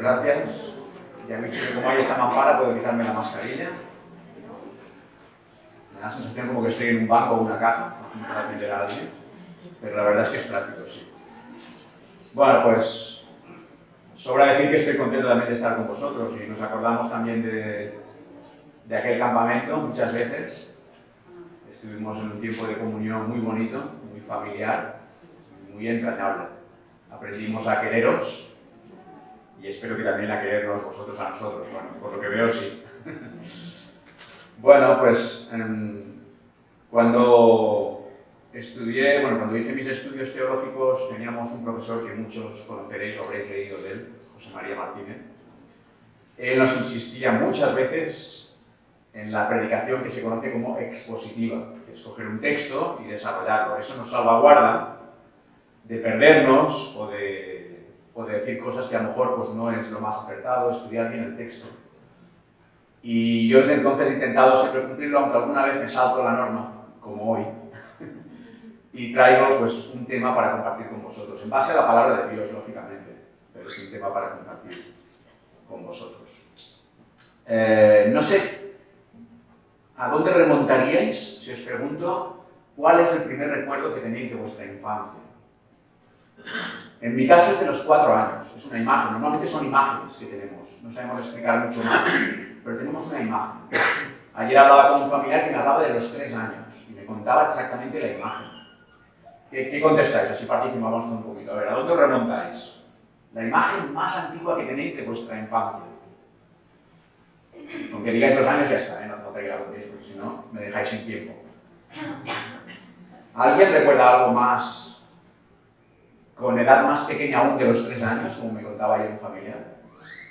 gracias. Ya he visto que como hay esta mampara puedo quitarme la mascarilla. Me da la sensación como que estoy en un banco o una caja, para atender a alguien, pero la verdad es que es práctico, sí. Bueno, pues sobra decir que estoy contento también de estar con vosotros y nos acordamos también de aquel campamento muchas veces. Estuvimos en un tiempo de comunión muy bonito, muy familiar, muy entrañable. Aprendimos a quereros y espero que también a querernos vosotros a nosotros. Bueno, por lo que veo, sí. Bueno, pues cuando cuando hice mis estudios teológicos, teníamos un profesor que muchos conoceréis o habréis leído de él, José María Martínez. Él nos insistía muchas veces en la predicación que se conoce como expositiva, que es coger un texto y desarrollarlo. Eso nos salvaguarda de perdernos o de decir cosas que a lo mejor pues, no es lo más acertado, estudiar bien el texto. Y yo desde entonces he intentado siempre cumplirlo, aunque alguna vez me salto la norma, como hoy, y traigo pues, un tema para compartir con vosotros, en base a la palabra de Dios, lógicamente, pero es un tema para compartir con vosotros. No sé, ¿a dónde remontaríais si os pregunto cuál es el primer recuerdo que tenéis de vuestra infancia? En mi caso es de los 4 años, es una imagen, normalmente son imágenes que tenemos, no sabemos explicar mucho más, pero tenemos una imagen. Ayer hablaba con un familiar que me hablaba de los 3 años y me contaba exactamente la imagen. ¿Qué contestáis? Así participamos un poquito. A ver, ¿a dónde os remontáis? La imagen más antigua que tenéis de vuestra infancia. Aunque digáis los años ya está, no hace falta que la contéis porque si no me dejáis sin tiempo. ¿Alguien recuerda algo más con edad más pequeña aún de los 3 años, como me contaba ayer un familiar?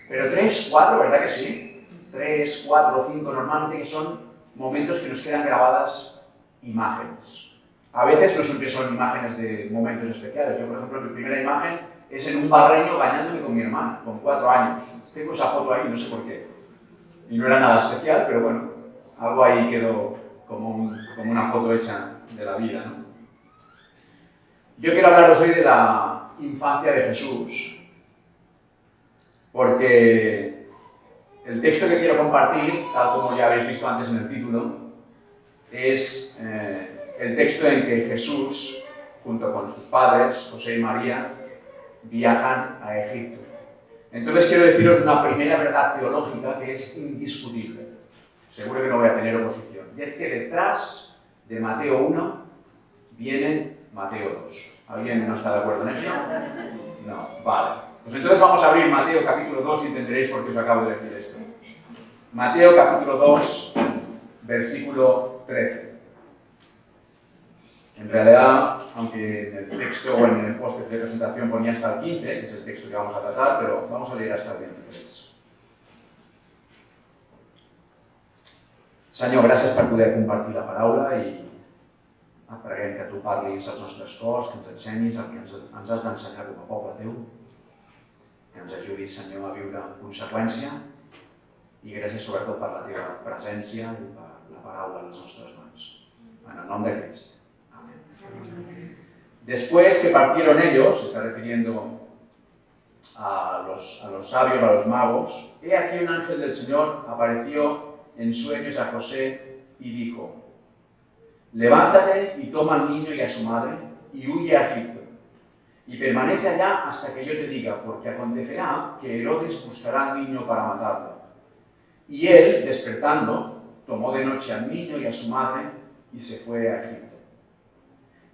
Pero 3, 4, ¿verdad que sí? 3, 4, 5, normalmente que son momentos que nos quedan grabadas imágenes. A veces no siempre son imágenes de momentos especiales. Yo, por ejemplo, mi primera imagen es en un barreño bañándome con mi hermana, con 4 años. Tengo esa foto ahí, no sé por qué. Y no era nada especial, pero bueno, algo ahí quedó como una foto hecha de la vida, ¿no? Yo quiero hablaros hoy de la infancia de Jesús, porque el texto que quiero compartir, tal como ya habéis visto antes en el título, es el texto en que Jesús, junto con sus padres, José y María, viajan a Egipto. Entonces quiero deciros una primera verdad teológica que es indiscutible. Seguro que no voy a tener oposición. Y es que detrás de Mateo 1 viene Mateo 2. ¿Alguien no está de acuerdo en eso? No, vale. Pues entonces vamos a abrir Mateo capítulo 2 y entenderéis por qué os acabo de decir esto. Mateo capítulo 2, versículo 13. En realidad, aunque en el texto o en el póster de presentación ponía hasta el 15, que es el texto que vamos a tratar, pero vamos a leer hasta el 23. Senyor, gràcies per poder compartir la paraula i et preguem que tu parlis als nostres cors, que ens ensenyis el que ens has d'ensenyar com a poble teu, que ens ajudis, Senyor, a viure en conseqüència i gràcies sobretot per la teva presència i per la paraula a les nostres mans. En el nom de Crist. Amén. Después que partieron ellos, se está refiriendo a los sabios, a los magos, he aquí un ángel del Señor apareció en sueños a José y dijo: levántate y toma al niño y a su madre y huye a Egipto y permanece allá hasta que yo te diga, porque acontecerá que Herodes buscará al niño para matarlo. Y él, despertando, tomó de noche al niño y a su madre y se fue a Egipto.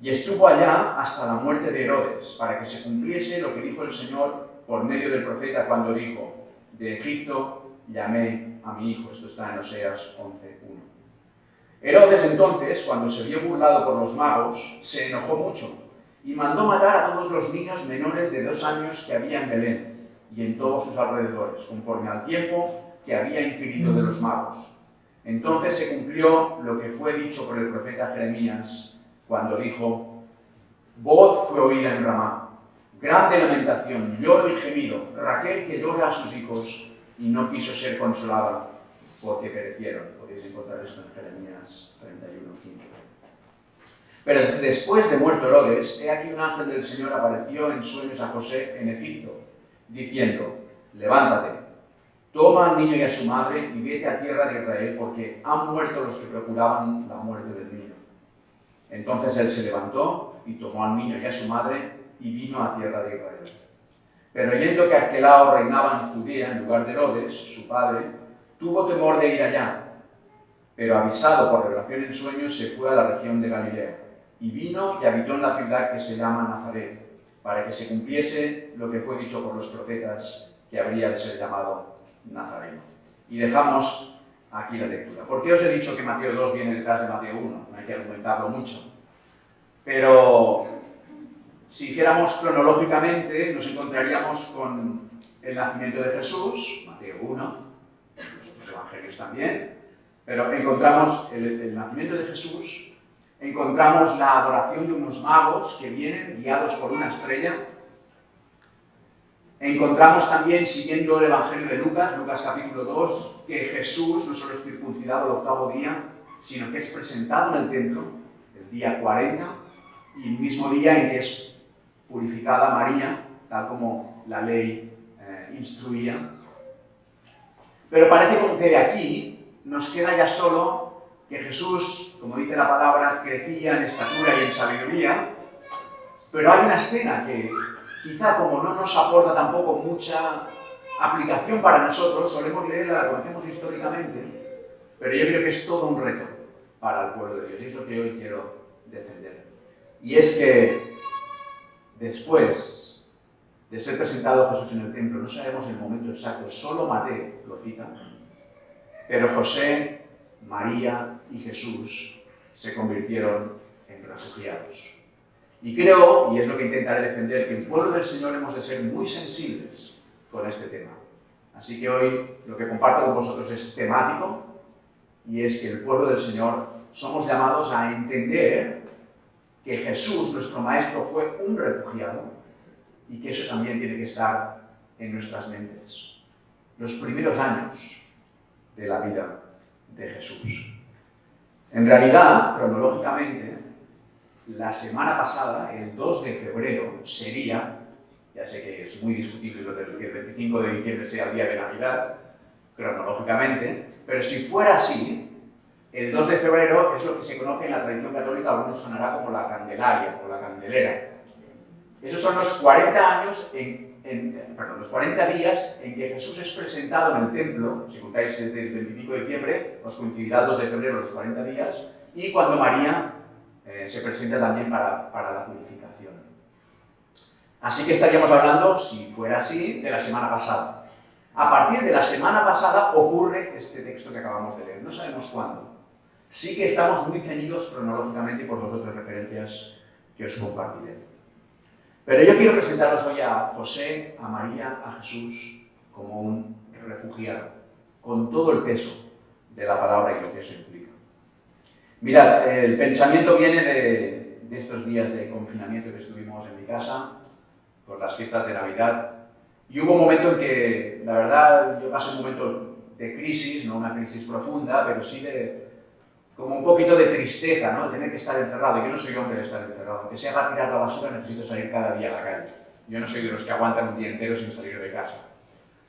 Y estuvo allá hasta la muerte de Herodes, para que se cumpliese lo que dijo el Señor por medio del profeta cuando dijo: de Egipto llamé a mi hijo. Esto está en Oseas 11:1. Herodes entonces, cuando se vio burlado por los magos, se enojó mucho y mandó matar a todos los niños menores de 2 años que había en Belén y en todos sus alrededores, conforme al tiempo que había inquirido de los magos. Entonces se cumplió lo que fue dicho por el profeta Jeremías, cuando dijo: voz fue oída en Ramá, grande lamentación, lloro y gemido, Raquel que llora a sus hijos y no quiso ser consolada porque perecieron. Podéis encontrar esto en Jeremías 31:15. Pero después de muerto Herodes, he aquí un ángel del Señor apareció en sueños a José en Egipto, diciendo: levántate, toma al niño y a su madre y vete a tierra de Israel, porque han muerto los que procuraban la muerte del niño. Entonces él se levantó y tomó al niño y a su madre y vino a tierra de Israel. Pero oyendo que Arquelao reinaba en Judea en lugar de Herodes, su padre, tuvo temor de ir allá, pero avisado por revelación en sueños se fue a la región de Galilea, y vino y habitó en la ciudad que se llama Nazaret, para que se cumpliese lo que fue dicho por los profetas, que habría de ser llamado Nazareno. Y dejamos aquí la lectura. ¿Por qué os he dicho que Mateo 2 viene detrás de Mateo 1? No hay que argumentarlo mucho. Pero si hiciéramos cronológicamente, nos encontraríamos con el nacimiento de Jesús, Mateo 1, los otros evangelios también, pero encontramos el nacimiento de Jesús, encontramos la adoración de unos magos que vienen guiados por una estrella, encontramos también, siguiendo el evangelio de Lucas, Lucas capítulo 2, que Jesús no solo es circuncidado el octavo día, sino que es presentado en el templo el día 40, y el mismo día en que es purificada María, tal como la ley instruía. Pero parece como que de aquí nos queda ya solo que Jesús, como dice la palabra, crecía en estatura y en sabiduría, pero hay una escena que quizá como no nos aporta tampoco mucha aplicación para nosotros, solemos leerla, la conocemos históricamente, pero yo creo que es todo un reto para el pueblo de Dios, y es lo que hoy quiero defender. Y es que después de ser presentado Jesús en el templo, no sabemos el momento exacto, solo Mateo lo cita, pero José, María y Jesús se convirtieron en refugiados. Y creo, y es lo que intentaré defender, que en el pueblo del Señor hemos de ser muy sensibles con este tema. Así que hoy lo que comparto con vosotros es temático, y es que el pueblo del Señor somos llamados a entender que Jesús, nuestro Maestro, fue un refugiado y que eso también tiene que estar en nuestras mentes. Los primeros años de la vida de Jesús. En realidad, cronológicamente, la semana pasada, el 2 de febrero, sería, ya sé que es muy discutible lo de que el 25 de diciembre sea el día de Navidad, cronológicamente, pero si fuera así, el 2 de febrero es lo que se conoce en la tradición católica, algunos sonará como la Candelaria o la Candelera. Esos son los 40 años, los 40 días en que Jesús es presentado en el templo. Si contáis desde el 25 de diciembre, os coincidirá el 2 de febrero los 40 días, y cuando María se presenta también para la purificación. Así que estaríamos hablando, si fuera así, de la semana pasada. A partir de la semana pasada ocurre este texto que acabamos de leer. No sabemos cuándo. Sí que estamos muy ceñidos cronológicamente por dos o tres referencias que os compartiré. Pero yo quiero presentaros hoy a José, a María, a Jesús como un refugiado, con todo el peso de la palabra y lo que eso implica. Mirad, el pensamiento viene de estos días de confinamiento que estuvimos en mi casa, por las fiestas de Navidad, y hubo un momento en que, la verdad, yo pasé un momento de crisis, no una crisis profunda, pero sí de como un poquito de tristeza, ¿no? De tener que estar encerrado. Yo no soy hombre de estar encerrado. Aunque sea para tirar la basura, necesito salir cada día a la calle. Yo no soy de los que aguantan un día entero sin salir de casa.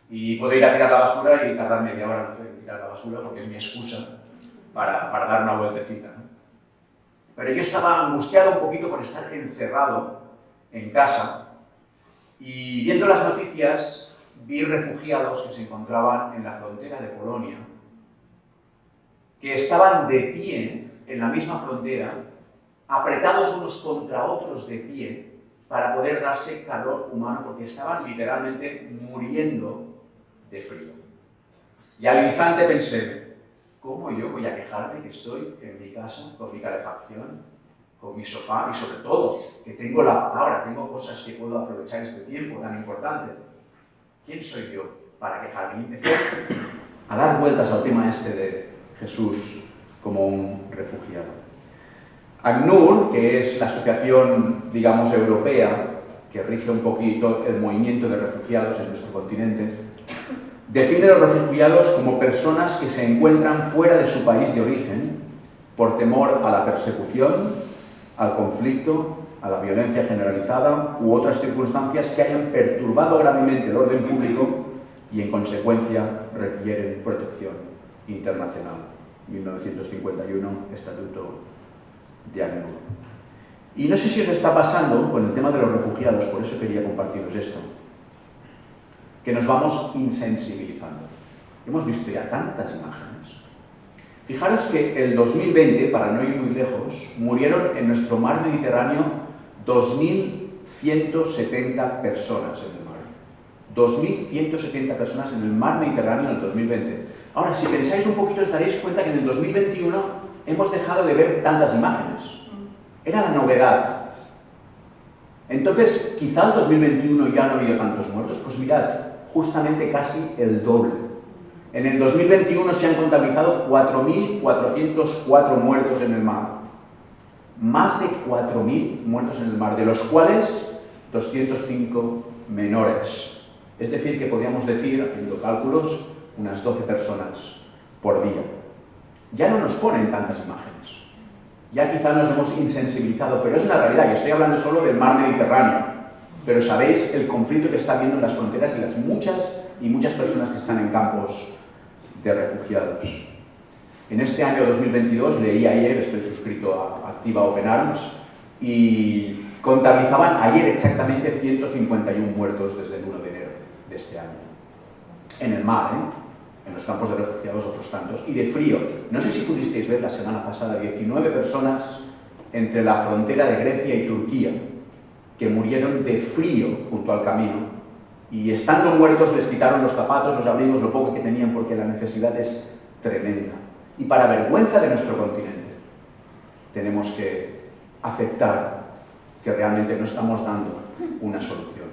Y puedo ir a tirar la basura y tardar media hora en tirar la basura porque es mi excusa para dar una vueltecita, ¿no? Pero yo estaba angustiado un poquito por estar encerrado en casa y viendo las noticias vi refugiados que se encontraban en la frontera de Polonia, que estaban de pie en la misma frontera, apretados unos contra otros de pie, para poder darse calor humano, porque estaban literalmente muriendo de frío. Y al instante pensé, ¿cómo yo voy a quejarme que estoy en mi casa, con mi calefacción, con mi sofá, y sobre todo, que tengo la palabra, tengo cosas que puedo aprovechar este tiempo tan importante? ¿Quién soy yo para quejarme? Y empecé a dar vueltas al tema este de Jesús como un refugiado. ACNUR, que es la asociación, digamos, europea, que rige un poquito el movimiento de refugiados en nuestro continente, define a los refugiados como personas que se encuentran fuera de su país de origen por temor a la persecución, al conflicto, a la violencia generalizada u otras circunstancias que hayan perturbado gravemente el orden público y en consecuencia requieren protección internacional. 1951, Estatuto de ACNUR. Y no sé si os está pasando con el tema de los refugiados, por eso quería compartiros esto, que nos vamos insensibilizando. Hemos visto ya tantas imágenes. Fijaros que el 2020, para no ir muy lejos, murieron en nuestro mar Mediterráneo 2.170 personas en el mar. 2.170 personas en el mar Mediterráneo en el 2020. Ahora, si pensáis un poquito, os daréis cuenta que en el 2021 hemos dejado de ver tantas imágenes. Era la novedad. Entonces, quizá en 2021 ya no ha habido tantos muertos. Pues mirad, justamente casi el doble. En el 2021 se han contabilizado 4.404 muertos en el mar. Más de 4.000 muertos en el mar, de los cuales 205 menores. Es decir, que podríamos decir, haciendo cálculos, unas 12 personas por día. Ya no nos ponen tantas imágenes. Ya quizá nos hemos insensibilizado, pero es una realidad. Yo estoy hablando solo del mar Mediterráneo. Pero sabéis el conflicto que está habiendo en las fronteras y las muchas personas que están en campos de refugiados. En este año 2022, leí ayer, estoy suscrito a Activa Open Arms, y contabilizaban ayer exactamente 151 muertos desde el 1 de enero de este año. En el mar, en los campos de refugiados otros tantos, y de frío. No sé si pudisteis ver la semana pasada 19 personas entre la frontera de Grecia y Turquía que murieron de frío junto al camino, y estando muertos les quitaron los zapatos, los abrigos, lo poco que tenían, porque la necesidad es tremenda. Y para vergüenza de nuestro continente, tenemos que aceptar que realmente no estamos dando una solución.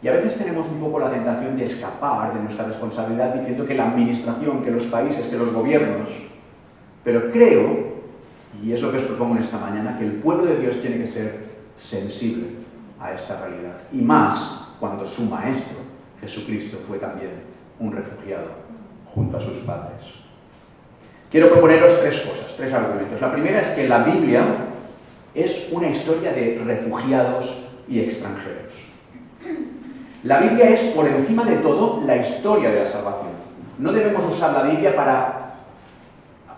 Y a veces tenemos un poco la tentación de escapar de nuestra responsabilidad diciendo que la administración, que los países, que los gobiernos. Pero creo, y es lo que os propongo en esta mañana, que el pueblo de Dios tiene que ser sensible a esta realidad. Y más cuando su maestro, Jesucristo, fue también un refugiado junto a sus padres. Quiero proponeros tres cosas, tres argumentos. La primera es que la Biblia es una historia de refugiados y extranjeros. La Biblia es, por encima de todo, la historia de la salvación. No debemos usar la Biblia para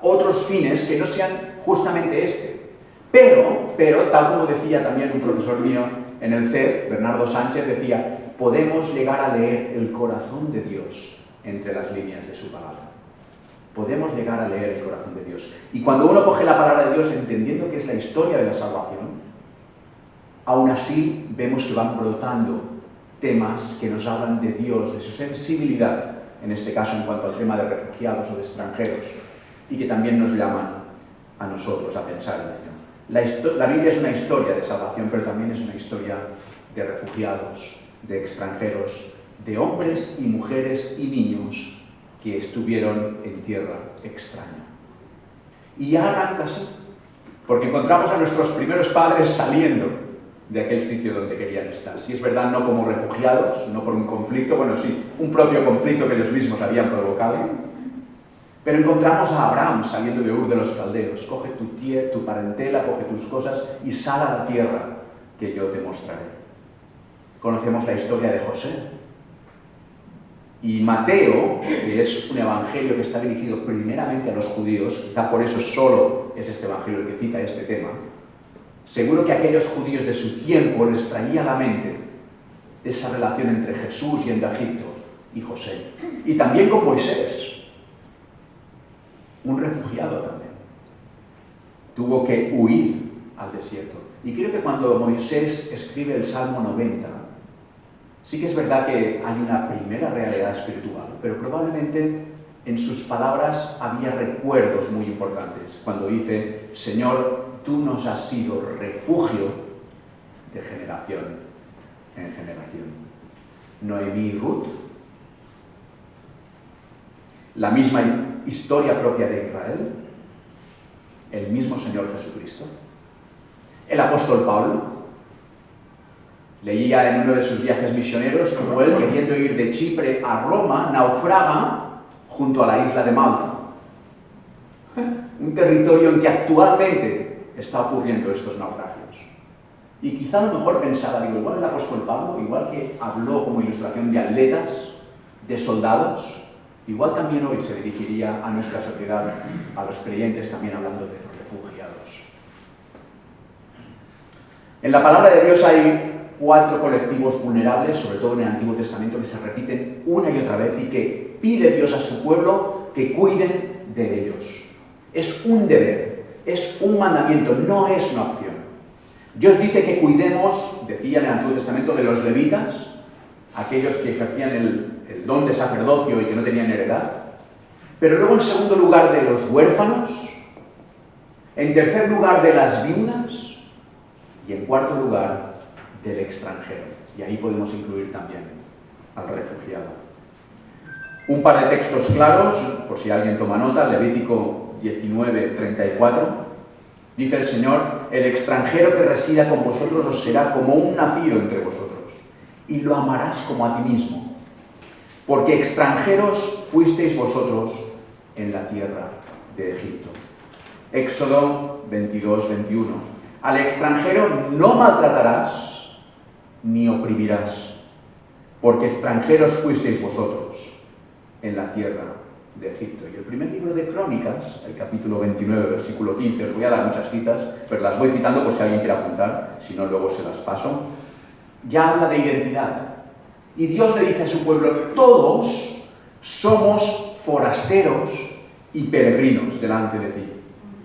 otros fines que no sean justamente este. Pero, tal como decía también un profesor mío en el CED, Bernardo Sánchez, decía, podemos llegar a leer el corazón de Dios entre las líneas de su palabra. Podemos llegar a leer el corazón de Dios. Y cuando uno coge la palabra de Dios entendiendo que es la historia de la salvación, aún así vemos que van brotando temas que nos hablan de Dios, de su sensibilidad, en este caso en cuanto al tema de refugiados o de extranjeros, y que también nos llaman a nosotros a pensar en ello. La Biblia es una historia de salvación, pero también es una historia de refugiados, de extranjeros, de hombres y mujeres y niños que estuvieron en tierra extraña. Y ya arranca así, porque encontramos a nuestros primeros padres saliendo de aquel sitio donde querían estar. Si es verdad, no como refugiados, no por un conflicto, bueno, sí, un propio conflicto que ellos mismos habían provocado, pero encontramos a Abraham saliendo de Ur de los Caldeos. Coge tu parentela, coge tus cosas y sal a la tierra que yo te mostraré. Conocemos la historia de José. Y Mateo, que es un evangelio que está dirigido primeramente a los judíos, quizá por eso solo es este evangelio el que cita este tema, seguro que a aquellos judíos de su tiempo les traía a la mente esa relación entre Jesús yendo a Egipto y José. Y también con Moisés, un refugiado también. Tuvo que huir al desierto. Y creo que cuando Moisés escribe el Salmo 90, sí que es verdad que hay una primera realidad espiritual, pero probablemente en sus palabras había recuerdos muy importantes. Cuando dice, Señor, tú nos has sido refugio de generación en generación. Noemí y Ruth, la misma historia propia de Israel, el mismo Señor Jesucristo, el apóstol Pablo. Leía en uno de sus viajes misioneros como él, queriendo ir de Chipre a Roma, naufraga junto a la isla de Malta. Un territorio en que actualmente está ocurriendo estos naufragios. Y quizá a lo mejor pensaba, igual el apóstol Pablo, igual que habló como ilustración de atletas, de soldados, igual también hoy se dirigiría a nuestra sociedad, a los creyentes, también hablando de refugiados. En la palabra de Dios hay 4 colectivos vulnerables, sobre todo en el Antiguo Testamento, que se repiten una y otra vez y que pide Dios a su pueblo que cuiden de ellos. Es un deber, es un mandamiento, no es una opción. Dios dice que cuidemos, decía en el Antiguo Testamento, de los levitas, aquellos que ejercían el don de sacerdocio y que no tenían heredad, pero luego en segundo lugar de los huérfanos, en tercer lugar de las viudas y en cuarto lugar del extranjero. Y ahí podemos incluir también al refugiado. Un par de textos claros, por si alguien toma nota, Levítico 19:34. Dice el Señor: el extranjero que resida con vosotros os será como un nacido entre vosotros, y lo amarás como a ti mismo, porque extranjeros fuisteis vosotros en la tierra de Egipto. Éxodo 22:21. Al extranjero no maltratarás ni oprimirás, porque extranjeros fuisteis vosotros en la tierra de Egipto. Y el primer libro de Crónicas, el capítulo 29, versículo 15, os voy a dar muchas citas, pero las voy citando por si alguien quiere apuntar, si no luego se las paso, ya habla de identidad. Y Dios le dice a su pueblo: todos somos forasteros y peregrinos delante de ti,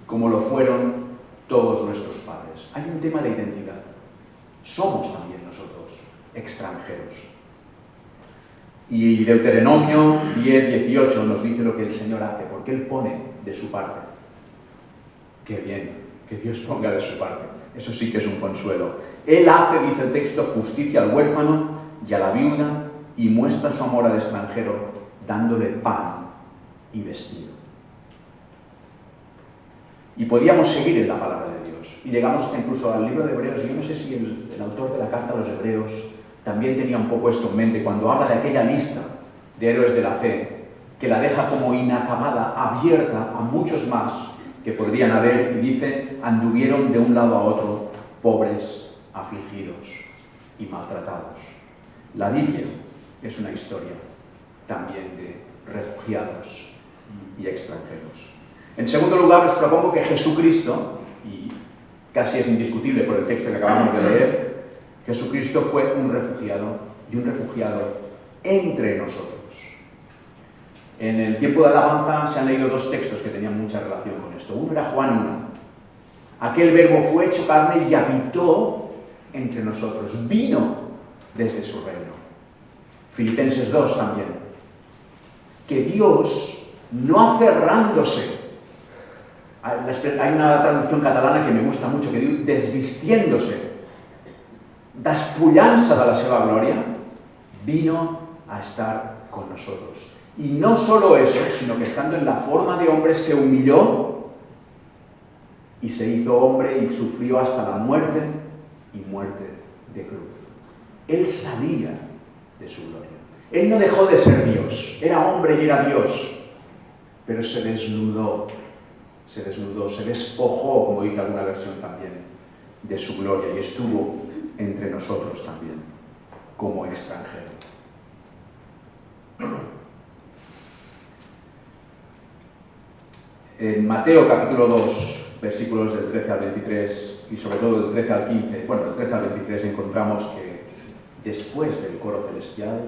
como lo fueron todos nuestros padres. Hay un tema de identidad. Somos también nosotros extranjeros. Y Deuteronomio 10:18 nos dice lo que el Señor hace, porque Él pone de su parte. Qué bien, que Dios ponga de su parte. Eso sí que es un consuelo. Él hace, dice el texto, justicia al huérfano y a la viuda, y muestra su amor al extranjero, dándole pan y vestido. Y podíamos seguir en la palabra de Dios. Y llegamos hasta incluso al libro de Hebreos. Yo no sé si el autor de la carta a los Hebreos también tenía un poco esto en mente, cuando habla de aquella lista de héroes de la fe, que la deja como inacabada, abierta a muchos más que podrían haber, y dice: anduvieron de un lado a otro, pobres, afligidos y maltratados. La Biblia es una historia también de refugiados y extranjeros. En segundo lugar, os propongo que Jesucristo, y casi es indiscutible por el texto que acabamos de leer, Jesucristo fue un refugiado, y un refugiado entre nosotros. En el tiempo de alabanza se han leído 2 textos que tenían mucha relación con esto. Uno era Juan 1. Aquel verbo fue hecho carne y habitó entre nosotros, vino desde su reino. Filipenses 2 también. Que Dios, no aferrándose, hay una traducción catalana que me gusta mucho, que dice desvistiéndose, despullant-se de la seva gloria, vino a estar con nosotros. Y no solo eso, sino que estando en la forma de hombre se humilló y se hizo hombre y sufrió hasta la muerte, y muerte de cruz. Él salía de su gloria. Él no dejó de ser Dios, era hombre y era Dios, pero se desnudó, se despojó, como dice alguna versión también, de su gloria, y estuvo entre nosotros también, como extranjero. En Mateo capítulo 2, versículos del 13 al 23, y sobre todo del 13 al 15, bueno, del 13 al 23 encontramos que después del coro celestial,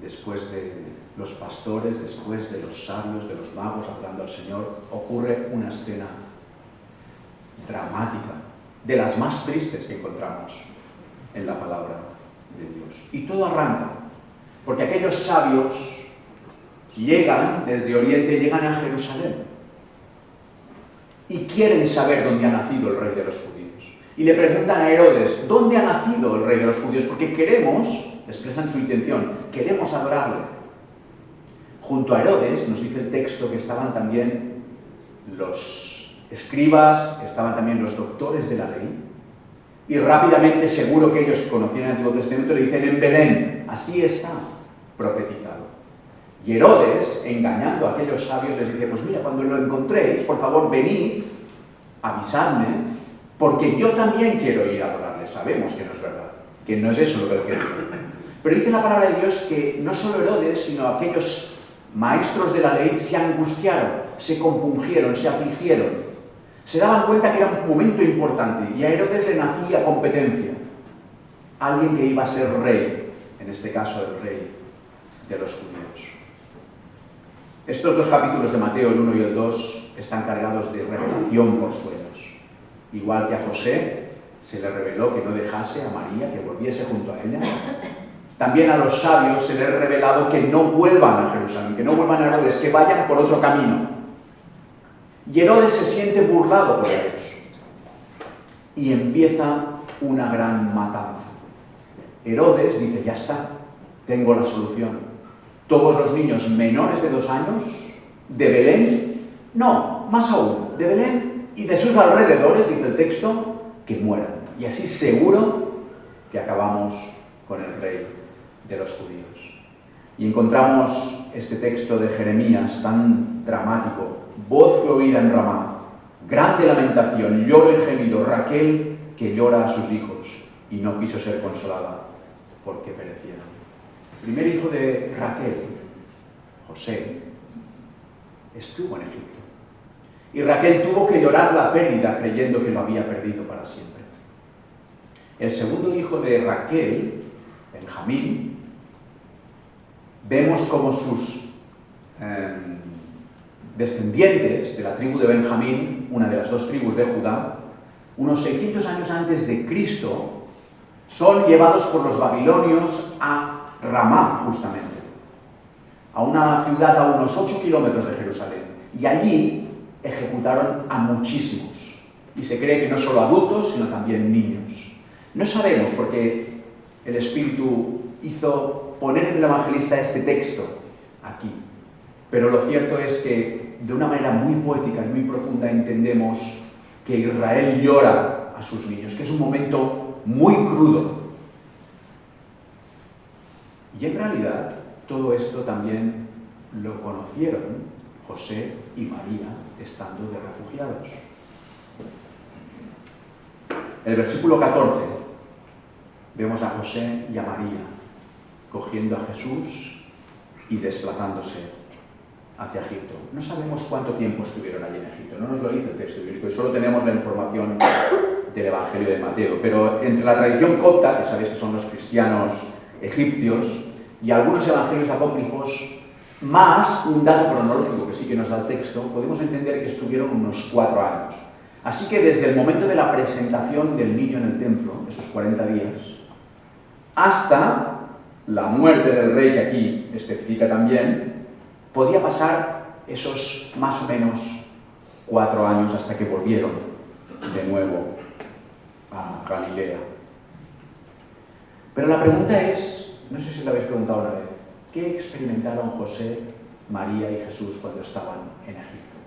después de los pastores, después de los sabios, de los magos adorando al Señor, ocurre una escena dramática, de las más tristes que encontramos en la palabra de Dios. Y todo arranca porque aquellos sabios llegan desde Oriente, llegan a Jerusalén y quieren saber dónde ha nacido el rey de los judíos. Y le preguntan a Herodes: ¿dónde ha nacido el rey de los judíos? Porque queremos, expresan su intención, queremos adorarle. Junto a Herodes, nos dice el texto, que estaban también los escribas, estaban también los doctores de la ley, y rápidamente, seguro que ellos conocían el Antiguo Testamento, le dicen: en Belén, así está profetizado. Y Herodes, engañando a aquellos sabios, les dice: pues mira, cuando lo encontréis, por favor, venid, avisadme, porque yo también quiero ir a adorarle. Sabemos que no es verdad, que no es eso lo que él quiere. Pero dice la palabra de Dios que no solo Herodes, sino aquellos maestros de la ley se angustiaron, se compungieron, se afligieron. Se daban cuenta que era un momento importante y a Herodes le nacía competencia. Alguien que iba a ser rey, en este caso el rey de los judíos. Estos dos capítulos de Mateo, el 1 y el 2, están cargados de revelación por sueños. Igual que a José se le reveló que no dejase a María, que volviese junto a ella. También a los sabios se les ha revelado que no vuelvan a Jerusalén, que no vuelvan a Herodes, que vayan por otro camino. Y Herodes se siente burlado por ellos. Y empieza una gran matanza. Herodes dice, ya está, tengo la solución. Todos los niños menores de 2 años, de Belén, no, más aún, de Belén y de sus alrededores, dice el texto, que mueran. Y así seguro que acabamos con el rey de los judíos. Y encontramos este texto de Jeremías tan dramático. Voz fue oída en Ramá, grande lamentación, lloro y gemido, Raquel que llora a sus hijos y no quiso ser consolada porque perecieron. El primer hijo de Raquel, José, estuvo en Egipto. Y Raquel tuvo que llorar la pérdida creyendo que lo había perdido para siempre. El segundo hijo de Raquel, Benjamín, vemos como sus descendientes de la tribu de Benjamín, una de las 2 tribus de Judá, unos 600 años antes de Cristo, son llevados por los babilonios a Ramá, justamente, a una ciudad a unos 8 kilómetros de Jerusalén. Y allí ejecutaron a muchísimos. Y se cree que no solo adultos, sino también niños. No sabemos porque el Espíritu hizo poner en el evangelista este texto aquí. Pero lo cierto es que de una manera muy poética y muy profunda entendemos que Israel llora a sus niños, que es un momento muy crudo. Y en realidad todo esto también lo conocieron José y María estando de refugiados. En el versículo 14 vemos a José y a María cogiendo a Jesús y desplazándose hacia Egipto. No sabemos cuánto tiempo estuvieron allí en Egipto, no nos lo dice el texto bíblico y solo tenemos la información del Evangelio de Mateo. Pero entre la tradición copta, que sabéis que son los cristianos egipcios, y algunos evangelios apócrifos, más un dato cronológico que sí que nos da el texto, podemos entender que estuvieron unos 4 años. Así que desde el momento de la presentación del niño en el templo, esos 40 días, hasta la muerte del rey, que aquí especifica también, podía pasar esos más o menos 4 años hasta que volvieron de nuevo a Galilea. Pero la pregunta es, no sé si lo habéis preguntado una vez, ¿qué experimentaron José, María y Jesús cuando estaban en Egipto?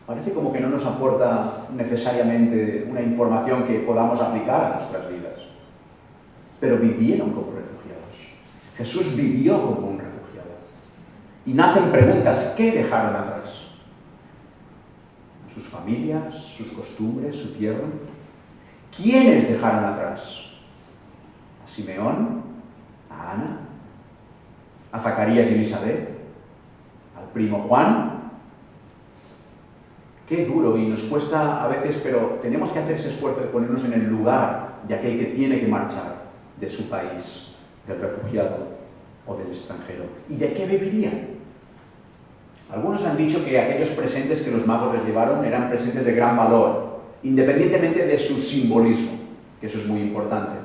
Parece como que no nos aporta necesariamente una información que podamos aplicar a nuestras vidas. Pero vivieron como refugiados. Jesús vivió como un refugiado. Y nacen preguntas, ¿qué dejaron atrás? Sus familias, sus costumbres, su tierra. ¿Quiénes dejaron atrás? ¿A Simeón? ¿A Ana? ¿A Zacarías y Elisabet? ¿Al primo Juan? Qué duro y nos cuesta a veces, pero tenemos que hacer ese esfuerzo de ponernos en el lugar de aquel que tiene que marchar de su país, del refugiado o del extranjero. ¿Y de qué vivirían? Algunos han dicho que aquellos presentes que los magos les llevaron eran presentes de gran valor, independientemente de su simbolismo, que eso es muy importante.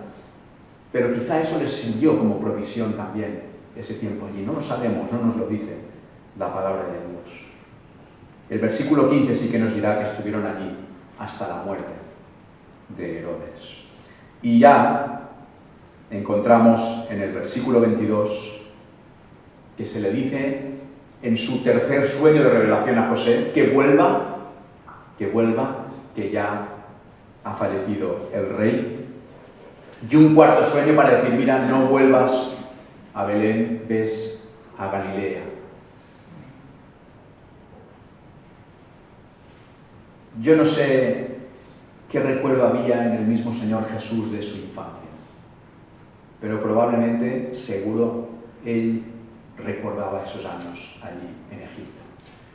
Pero quizá eso les sirvió como provisión también ese tiempo allí. No lo sabemos, no nos lo dice la palabra de Dios. El versículo 15 sí que nos dirá que estuvieron allí hasta la muerte de Herodes. Y ya encontramos en el versículo 22 que se le dice en su tercer sueño de revelación a José que vuelva, que ya ha fallecido el rey. Y un cuarto sueño para decir, mira, no vuelvas a Belén, ves a Galilea. Yo no sé qué recuerdo había en el mismo Señor Jesús de su infancia. pero probablemente, seguro, él recordaba esos años allí en Egipto.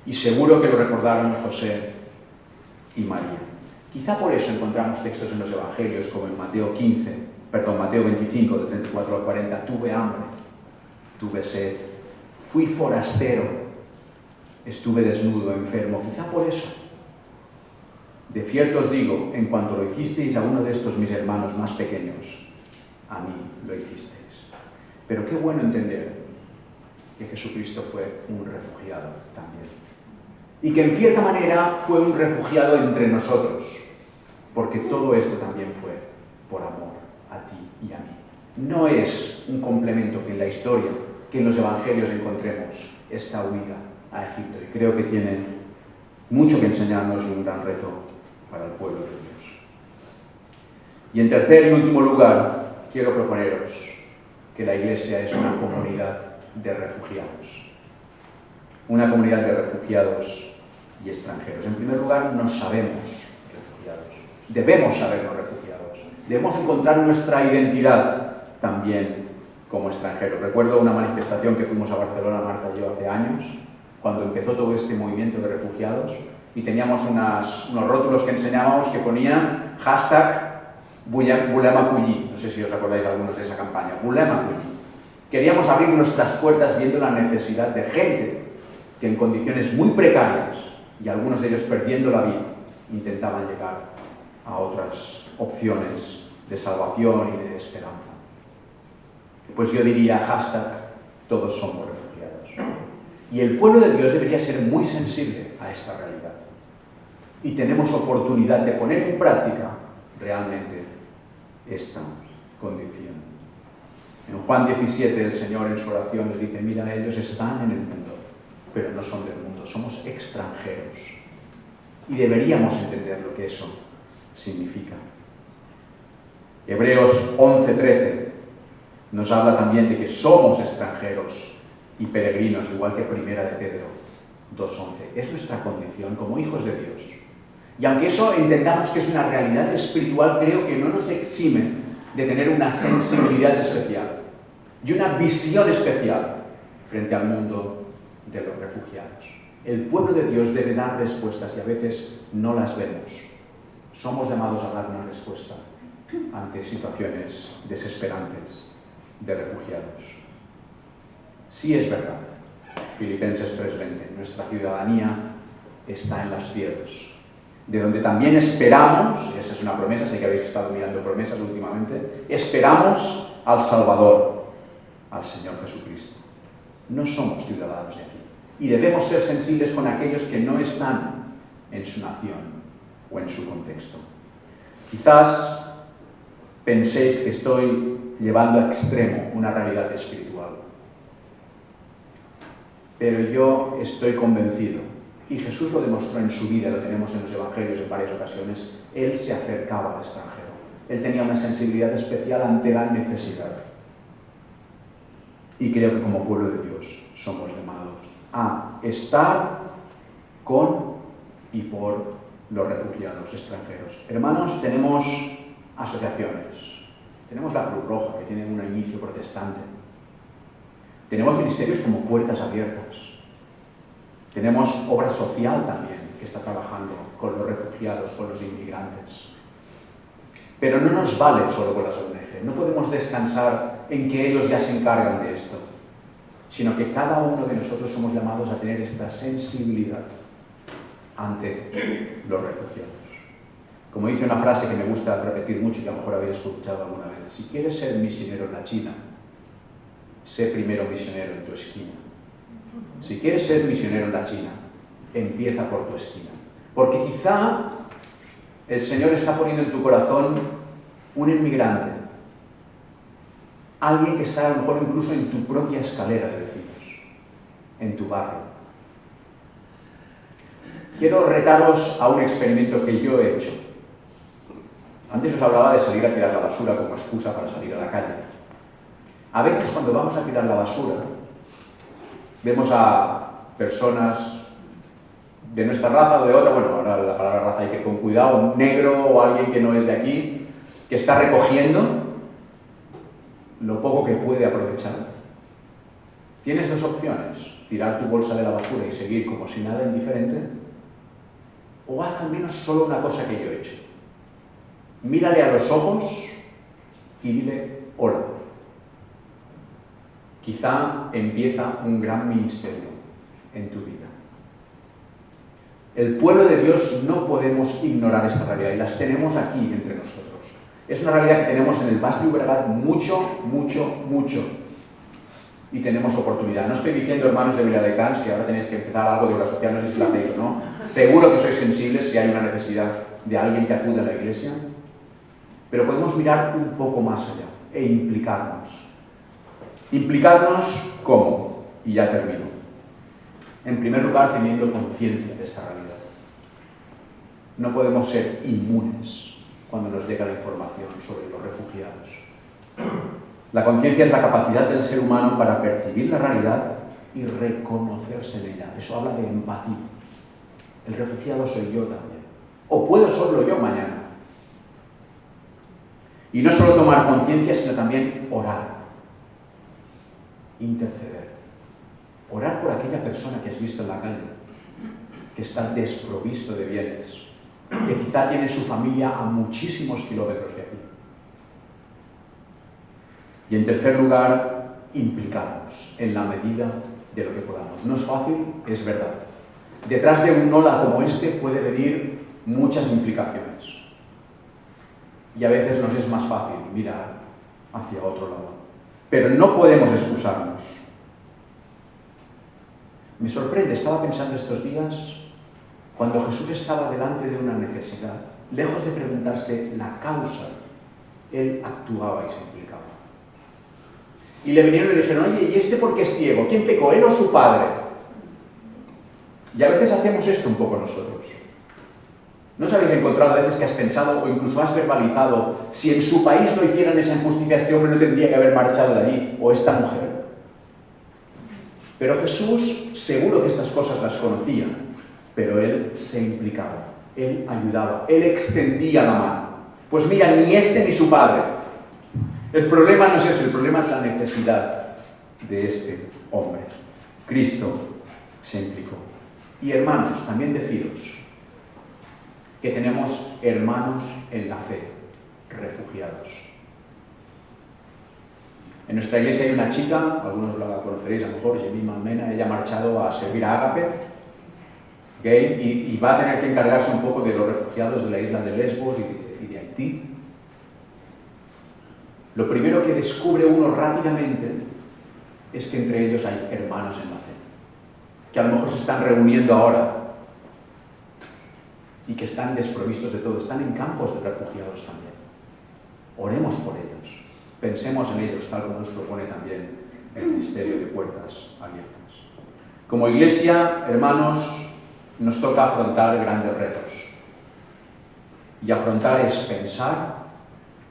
Y seguro que lo recordaron José y María. Quizá por eso encontramos textos en los evangelios como en Mateo 25, de 34 al 40, tuve hambre, tuve sed, fui forastero, estuve desnudo, enfermo. Quizá por eso. De cierto os digo, en cuanto lo hicisteis a uno de estos mis hermanos más pequeños, a mí lo hicisteis. Pero qué bueno entender que Jesucristo fue un refugiado también. Y que en cierta manera fue un refugiado entre nosotros, porque todo esto también fue por amor a ti y a mí. No es un complemento que en la historia, que en los evangelios encontremos esta huida a Egipto, y creo que tiene mucho que enseñarnos y un gran reto para el pueblo de Dios. Y en tercer y último lugar, quiero proponeros que la Iglesia es una comunidad de refugiados. Una comunidad de refugiados y extranjeros. En primer lugar, nos sabemos refugiados. Debemos sabernos refugiados. Debemos encontrar nuestra identidad también como extranjeros. Recuerdo una manifestación que fuimos a Barcelona, Marta y yo, hace años, cuando empezó todo este movimiento de refugiados, y teníamos unos rótulos que enseñábamos que ponían #Volem acollir. No sé si os acordáis algunos de esa campaña. Volem acollir. Queríamos abrir nuestras puertas viendo la necesidad de gente que en condiciones muy precarias, y algunos de ellos perdiendo la vida, intentaban llegar a otras opciones de salvación y de esperanza. Pues yo diría #todos somos refugiados. Y el pueblo de Dios debería ser muy sensible a esta realidad. Y tenemos oportunidad de poner en práctica realmente esta condición. En Juan 17 el Señor en su oración les dice: mira, ellos están en el mundo, pero no son del mundo, somos extranjeros. Y deberíamos entender lo que eso significa. Hebreos 11:13 nos habla también de que somos extranjeros y peregrinos, igual que Primera de Pedro 2:11. Es nuestra condición como hijos de Dios. Y aunque eso entendamos que es una realidad espiritual, creo que no nos exime de tener una sensibilidad especial y una visión especial frente al mundo de los refugiados. El pueblo de Dios debe dar respuestas y a veces no las vemos. Somos llamados a dar una respuesta ante situaciones desesperantes de refugiados. Sí es verdad, Filipenses 3:20, nuestra ciudadanía está en los cielos, de donde también esperamos, y esa es una promesa, sé que habéis estado mirando promesas últimamente, esperamos al Salvador, al Señor Jesucristo. No somos ciudadanos de aquí y debemos ser sensibles con aquellos que no están en su nación o en su contexto. Quizás penséis que estoy llevando a extremo una realidad espiritual, pero yo estoy convencido, y Jesús lo demostró en su vida, lo tenemos en los evangelios en varias ocasiones, Él se acercaba al extranjero. Él tenía una sensibilidad especial ante la necesidad. Y creo que como pueblo de Dios somos llamados a estar con y por los refugiados extranjeros. Hermanos, tenemos asociaciones. Tenemos la Cruz Roja, que tiene un inicio protestante. Tenemos ministerios como Puertas Abiertas. Tenemos obra social también, que está trabajando con los refugiados, con los inmigrantes. Pero no nos vale solo con las ONG. No podemos descansar en que ellos ya se encargan de esto, sino que cada uno de nosotros somos llamados a tener esta sensibilidad ante los refugiados. Como dice una frase que me gusta repetir mucho y que a lo mejor habéis escuchado alguna vez: si quieres ser misionero en la China, sé primero misionero en tu esquina. Si quieres ser misionero en la China, empieza por tu esquina. Porque quizá el Señor está poniendo en tu corazón un inmigrante, alguien que está a lo mejor incluso en tu propia escalera de vecinos, en tu barrio. Quiero retaros a un experimento que yo he hecho. Antes os hablaba de salir a tirar la basura como excusa para salir a la calle. A veces cuando vamos a tirar la basura, vemos a personas de nuestra raza o de otra, bueno, ahora la palabra raza hay que ir con cuidado, un negro o alguien que no es de aquí, que está recogiendo, lo poco que puede aprovechar. Tienes dos opciones: tirar tu bolsa de la basura y seguir como si nada, indiferente, o haz al menos solo una cosa que yo he hecho. Mírale a los ojos y dile hola. Quizá empieza un gran ministerio en tu vida. El pueblo de Dios no podemos ignorar esta realidad y las tenemos aquí entre nosotros. Es una realidad que tenemos en el Baix Llobregat mucho, y tenemos oportunidad. No estoy diciendo, hermanos de Viladecans, que ahora tenéis que empezar algo de obra social, no sé si lo hacéis o no. Seguro que sois sensibles si hay una necesidad de alguien que acude a la iglesia, pero podemos mirar un poco más allá e implicarnos. ¿Implicarnos cómo? Y ya termino. En primer lugar, teniendo conciencia de esta realidad. No podemos ser inmunes cuando nos llega la información sobre los refugiados. La conciencia es la capacidad del ser humano para percibir la realidad y reconocerse en ella. Eso habla de empatía. El refugiado soy yo también. O puedo serlo yo mañana. Y no solo tomar conciencia, sino también orar. Interceder. Orar por aquella persona que has visto en la calle, que está desprovisto de bienes, que quizá tiene su familia a muchísimos kilómetros de aquí. Y en tercer lugar, implicarnos en la medida de lo que podamos. No es fácil, es verdad. Detrás de un hola como este puede venir muchas implicaciones. Y a veces nos es más fácil mirar hacia otro lado. Pero no podemos excusarnos. Me sorprende, estaba pensando estos días, cuando Jesús estaba delante de una necesidad, lejos de preguntarse la causa, él actuaba y se implicaba. Y le vinieron y le dijeron, oye, ¿y este por qué es ciego? ¿Quién pecó, él o su padre? Y a veces hacemos esto un poco nosotros. ¿No os habéis encontrado a veces que has pensado o incluso has verbalizado, si en su país no hicieran esa injusticia, este hombre no tendría que haber marchado de allí, o esta mujer? Pero Jesús seguro que estas cosas las conocía, pero él se implicaba, él ayudaba, él extendía la mano. Pues mira, ni este ni su padre. El problema no es eso, el problema es la necesidad de este hombre. Cristo se implicó. Y hermanos, también deciros que tenemos hermanos en la fe, refugiados. En nuestra iglesia hay una chica, algunos la conoceréis a lo mejor, Jemima Almena, ella ha marchado a servir a Ágape, gay, y va a tener que encargarse un poco de los refugiados de la isla de Lesbos y de Haití. Lo primero que descubre uno rápidamente es que entre ellos hay hermanos en la fe, que a lo mejor se están reuniendo ahora y que están desprovistos de todo, están en campos de refugiados también. Oremos por ellos, pensemos en ellos, tal como nos propone también el Ministerio de Puertas Abiertas. Como iglesia, hermanos, nos toca afrontar grandes retos. Y afrontar es pensar,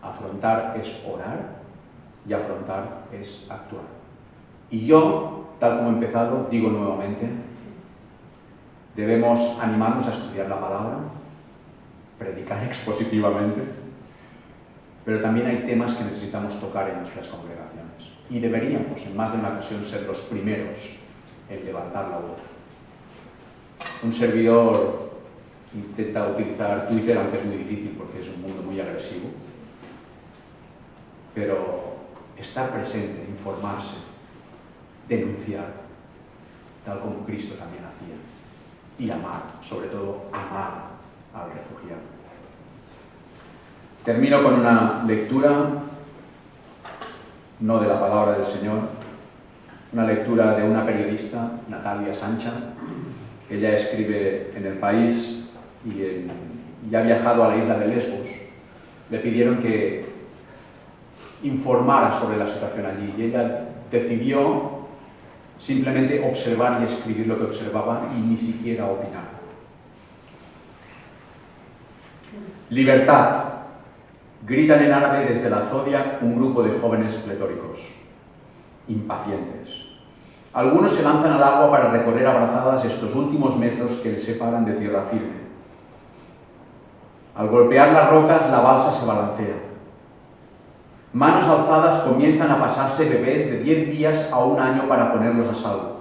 afrontar es orar y afrontar es actuar. Y yo, tal como he empezado, digo nuevamente, debemos animarnos a estudiar la palabra, predicar expositivamente, pero también hay temas que necesitamos tocar en nuestras congregaciones. Y deberíamos, en más de una ocasión, ser los primeros en levantar la voz. Un servidor intenta utilizar Twitter, aunque es muy difícil porque es un mundo muy agresivo, pero estar presente, informarse, denunciar, tal como Cristo también hacía, y amar, sobre todo amar al refugiado. Termino con una lectura, no de la palabra del Señor, una lectura de una periodista, Natalia Sancha. Ella escribe en El País y ha viajado a la isla de Lesbos. Le pidieron que informara sobre la situación allí y ella decidió simplemente observar y escribir lo que observaba y ni siquiera opinar. Libertad. Gritan en árabe desde la Zodiac un grupo de jóvenes pletóricos, impacientes. Algunos se lanzan al agua para recorrer abrazadas estos últimos metros que les separan de tierra firme. Al golpear las rocas, la balsa se balancea. Manos alzadas comienzan a pasarse bebés de 10 días a 1 año para ponerlos a salvo.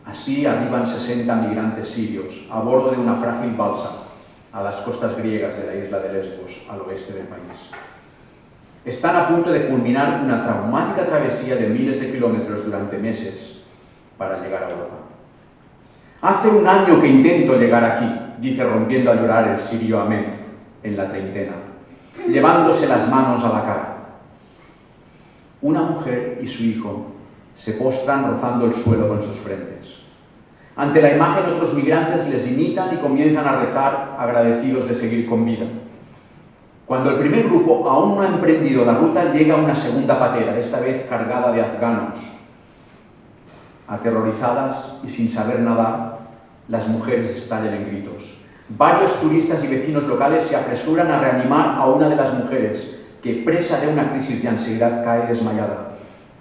Así arriban 60 migrantes sirios a bordo de una frágil balsa a las costas griegas de la isla de Lesbos, al oeste del país. Están a punto de culminar una traumática travesía de miles de kilómetros durante meses para llegar a Europa. Hace 1 año que intento llegar aquí, dice rompiendo a llorar el sirio Ahmed, en la treintena, llevándose las manos a la cara. Una mujer y su hijo se postran rozando el suelo con sus frentes. Ante la imagen, otros migrantes les imitan y comienzan a rezar, agradecidos de seguir con vida. Cuando el primer grupo aún no ha emprendido la ruta, llega una segunda patera, esta vez cargada de afganos. Aterrorizadas y sin saber nadar, las mujeres estallan en gritos. Varios turistas y vecinos locales se apresuran a reanimar a una de las mujeres, que, presa de una crisis de ansiedad, cae desmayada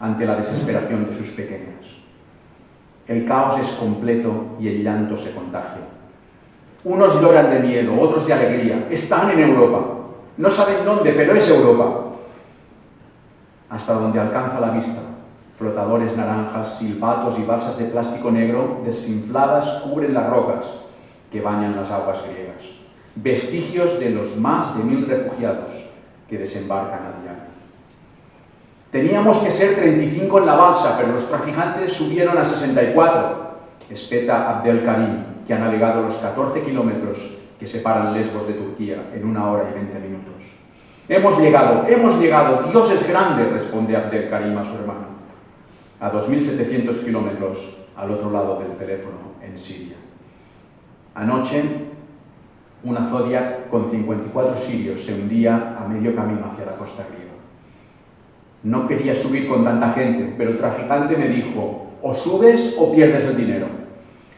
ante la desesperación de sus pequeñas. El caos es completo y el llanto se contagia. Unos lloran de miedo, otros de alegría. Están en Europa. No saben dónde, pero es Europa. Hasta donde alcanza la vista, flotadores naranjas, silbatos y balsas de plástico negro desinfladas cubren las rocas que bañan las aguas griegas. Vestigios de los más de 1000 refugiados que desembarcan a diario. Teníamos que ser 35 en la balsa, pero los traficantes subieron a 64, espeta Abdelkarim, que ha navegado los 14 kilómetros que separan Lesbos de Turquía en 1 hora y 20 minutos. Hemos llegado, Dios es grande, responde Abdelkarim a su hermano, a 2700 kilómetros al otro lado del teléfono, en Siria. Anoche, una Zodiac con 54 sirios se hundía a medio camino hacia la costa griega. No quería subir con tanta gente, pero el traficante me dijo: o subes o pierdes el dinero.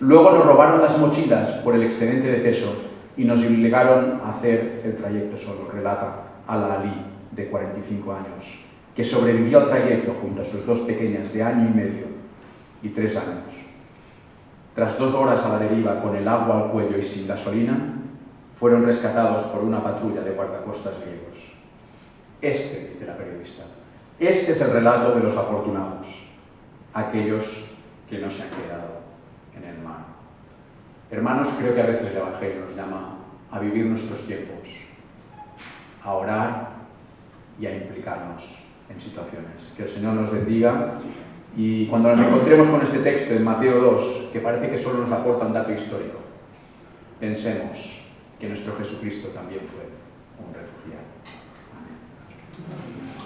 Luego nos robaron las mochilas por el excedente de peso y nos obligaron a hacer el trayecto solo, relata Ala Ali, de 45 años, que sobrevivió al trayecto junto a sus 2 pequeñas de 1 año y medio y 3 años. Tras 2 horas a la deriva con el agua al cuello y sin gasolina, fueron rescatados por una patrulla de guardacostas griegos. Dice la periodista, este es el relato de los afortunados, aquellos que no se han quedado en el mar. Hermanos, creo que a veces el Evangelio nos llama a vivir nuestros tiempos, a orar y a implicarnos en situaciones. Que el Señor nos bendiga, y cuando nos encontremos con este texto en Mateo 2, que parece que solo nos aporta un dato histórico, pensemos que nuestro Jesucristo también fue un refugiado. Amén.